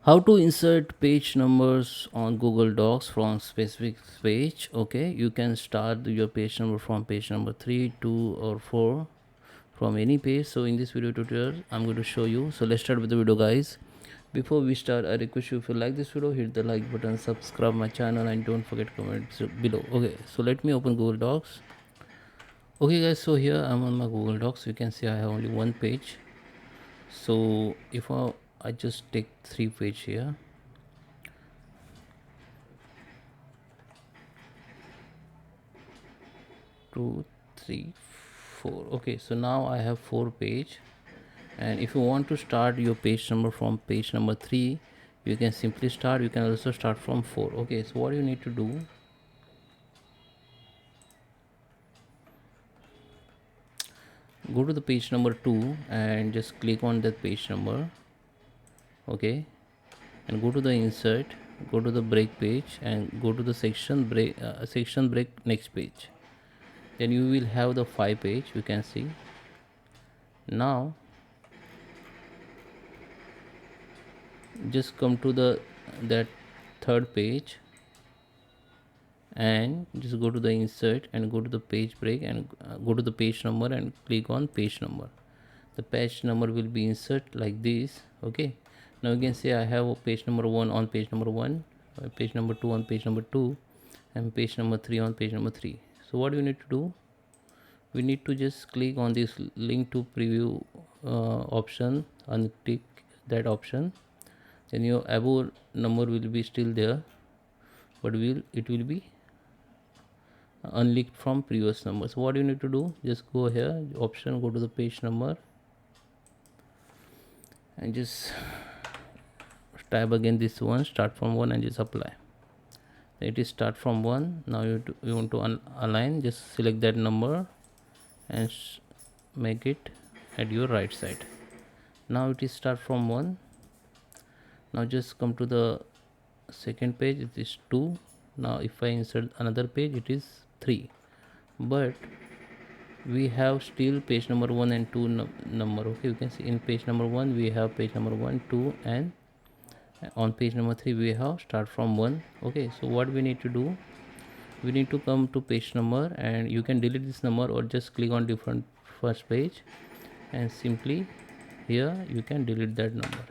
How to insert page numbers on Google Docs from specific page. Okay, you can start your page number from page number 3, 2 or 4 from any page. So in this video tutorial I'm going to show you. So let's start with the video, guys. Before we start, I request you, if you like this video, hit the like button, subscribe my channel, and don't forget to comment below. Okay, so let me open Google Docs. Okay guys, so here I'm on my Google Docs. You can see I have only one page. So if I just take 3 page here. 2, 3, 4. Okay, so now I have 4 page, and if you want to start your page number from page number 3, you can simply start. You can also start from 4. Okay, so what you need to do, go to the page number 2 and just click on that page number. Okay, and go to the insert, go to the break page, and go to the section break next page. Then you will have the 5 page. You can see now. Just come to that third page and just go to the insert and go to the page break and go to the page number and click on page number. The page number will be insert like this. Okay, now you can see I have a page number 1 on page number 1, page number 2 on page number 2, and page number 3 on page number 3. So what we need to do, we need to just click on this link to preview option and click that option. Then your above number will be still there, but it will be unlinked from previous number. So what you need to do, just go here, option, go to the page number and just type again this one, start from 1, and just apply. It is start from 1. Now you want to align, just select that number and make it at your right side. Now it is start from 1. Now just come to the second page, it is 2. Now if I insert another page, it is 3, but we have still page number 1 and 2 number. Okay, you can see in page number 1 we have page number 1, 2, and on page number 3 we have start from 1. Okay, so what we need to do, we need to come to page number, and you can delete this number or just click on different first page and simply here you can delete that number.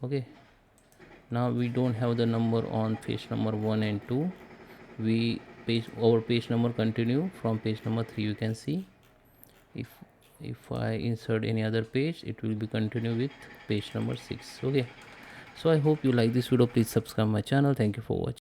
Okay, now we don't have the number on page number 1 and 2. Our page number continue from page number 3. You can see if I insert any other page, it will be continue with page number 6. Okay, so I hope you like this video. Please subscribe my channel. Thank you for watching.